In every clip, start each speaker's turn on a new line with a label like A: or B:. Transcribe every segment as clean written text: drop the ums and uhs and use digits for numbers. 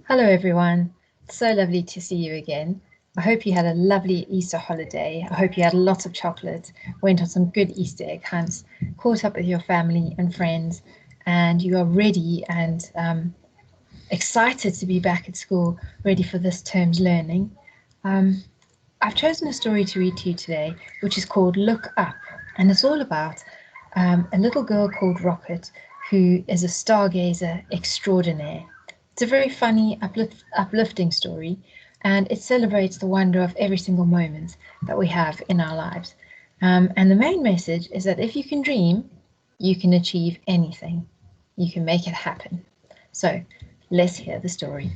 A: Hello everyone, it's so lovely to see you again. I hope you had a lovely Easter holiday. I hope you had lots of chocolate, went on some good Easter egg hunts, caught up with your family and friends, and you are ready and excited to be back at school, ready for this term's learning. I've chosen a story to read to you today, which is called Look Up, and it's all about a little girl called Rocket who is a stargazer extraordinaire. It's a very funny, uplifting story, and it celebrates the wonder of every single moment that we have in our lives. And the main message is that if you can dream, you can achieve anything. You can make it happen. So let's hear the story.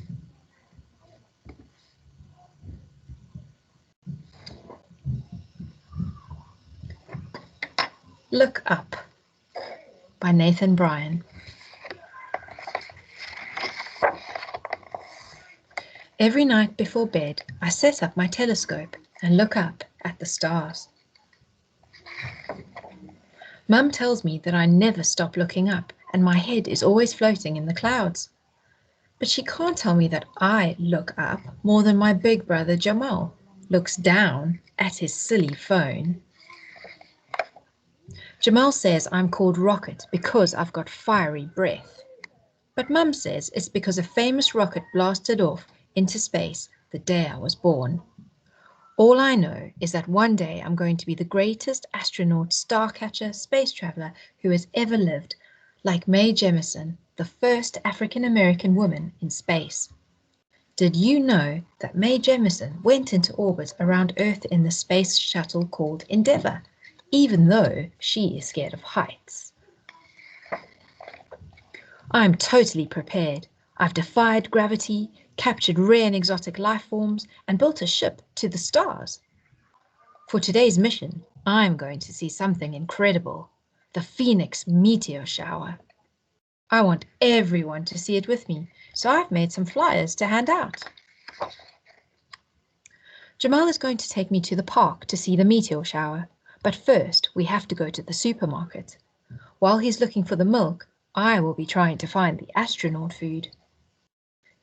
A: Look Up by Nathan Bryan. Every night before bed, I set up my telescope and look up at the stars. Mum tells me that I never stop looking up and my head is always floating in the clouds. But she can't tell me that I look up more than my big brother Jamal looks down at his silly phone. Jamal says I'm called Rocket because I've got fiery breath. But Mum says it's because a famous rocket blasted off into space the day I was born. All I know is that one day I'm going to be the greatest astronaut, starcatcher, space traveller who has ever lived, like Mae Jemison, the first African-American woman in space. Did you know that Mae Jemison went into orbit around Earth in the space shuttle called Endeavour, even though she is scared of heights? I'm totally prepared. I've defied gravity, captured rare and exotic life forms, and built a ship to the stars. For today's mission, I'm going to see something incredible, the Phoenix meteor shower. I want everyone to see it with me, so I've made some flyers to hand out. Jamal is going to take me to the park to see the meteor shower, but first we have to go to the supermarket. While he's looking for the milk, I will be trying to find the astronaut food.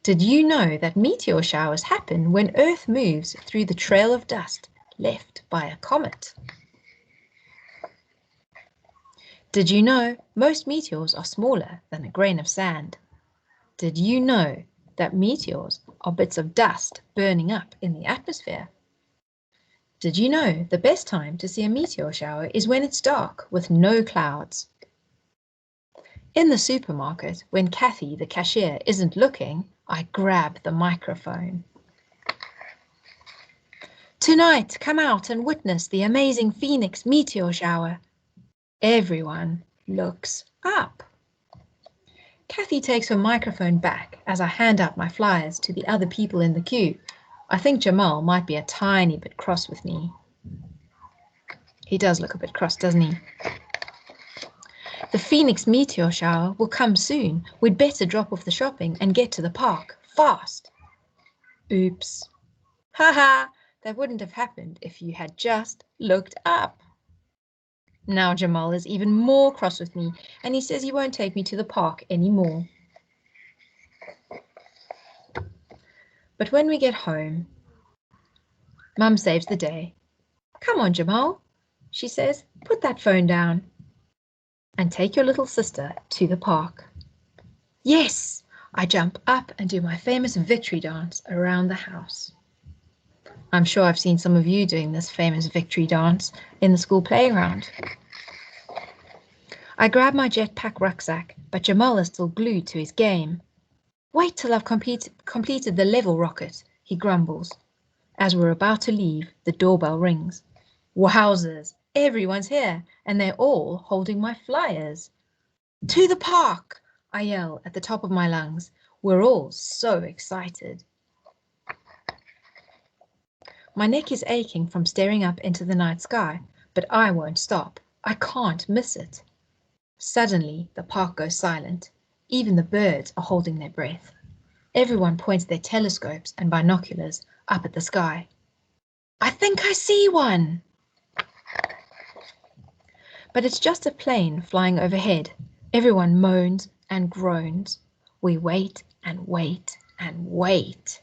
A: Did you know that meteor showers happen when Earth moves through the trail of dust left by a comet? Did you know most meteors are smaller than a grain of sand? Did you know that meteors are bits of dust burning up in the atmosphere? Did you know the best time to see a meteor shower is when it's dark with no clouds? In the supermarket, when Kathy, the cashier, isn't looking, I grab the microphone. Tonight, come out and witness the amazing Phoenix meteor shower. Everyone looks up. Kathy takes her microphone back as I hand out my flyers to the other people in the queue. I think Jamal might be a tiny bit cross with me. He does look a bit cross, doesn't he? The Phoenix meteor shower will come soon. We'd better drop off the shopping and get to the park, fast. Oops. Haha, that wouldn't have happened if you had just looked up. Now Jamal is even more cross with me, and he says he won't take me to the park anymore. But when we get home, Mum saves the day. Come on, Jamal, she says, put that phone down and take your little sister to the park. Yes, I jump up and do my famous victory dance around the house. I'm sure I've seen some of you doing this famous victory dance in the school playground. I grab my jetpack rucksack, but Jamal is still glued to his game. Wait till I've completed the level, Rocket, he grumbles. As we're about to leave, the doorbell rings. Wowzers, everyone's here, and they're all holding my flyers. To the park, I yell at the top of my lungs. We're all so excited. My neck is aching from staring up into the night sky, but I won't stop. I can't miss it. Suddenly, the park goes silent. Even the birds are holding their breath. Everyone points their telescopes and binoculars up at the sky. I think I see one! But it's just a plane flying overhead. Everyone moans and groans. We wait and wait and wait.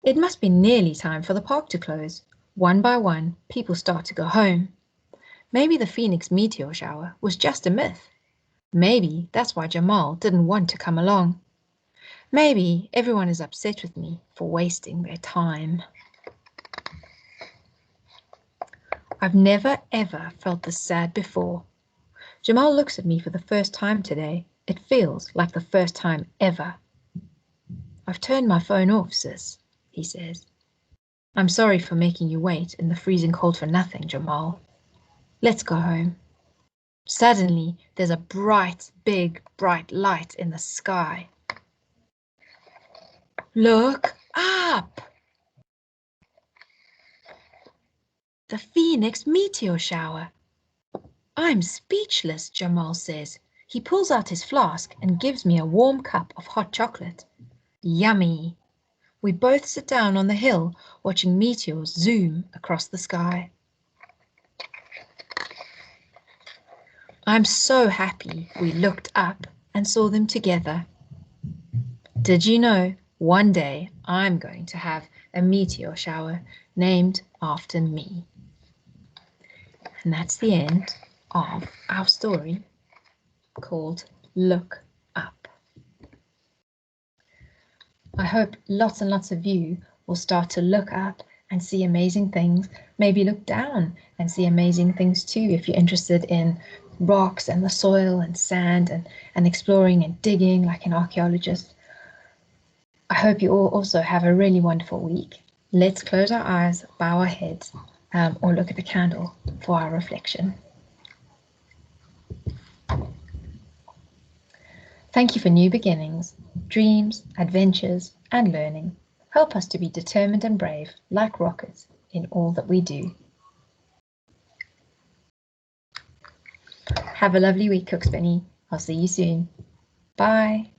A: It must be nearly time for the park to close. One by one, people start to go home. Maybe the Phoenix meteor shower was just a myth. Maybe that's why Jamal didn't want to come along. Maybe everyone is upset with me for wasting their time. I've never ever felt this sad before. Jamal looks at me for the first time today. It feels like the first time ever. I've turned my phone off, sis, he says. I'm sorry for making you wait in the freezing cold for nothing, Jamal. Let's go home. Suddenly, there's a bright, big, bright light in the sky. Look up! The Phoenix meteor shower. I'm speechless, Jamal says. He pulls out his flask and gives me a warm cup of hot chocolate. Yummy! We both sit down on the hill, watching meteors zoom across the sky. I'm so happy we looked up and saw them together. Did you know one day I'm going to have a meteor shower named after me? And that's the end of our story called Look Up. I hope lots and lots of you will start to look up and see amazing things, maybe look down and see amazing things too if you're interested in rocks and the soil and sand and exploring and digging like an archaeologist. I hope you all also have a really wonderful week. Let's close our eyes, bow our heads, or look at the candle for our reflection. Thank you for new beginnings, dreams, adventures, and learning. Help us to be determined and brave, like rockets, in all that we do. Have a lovely week, Cookspenny. I'll see you soon. Bye.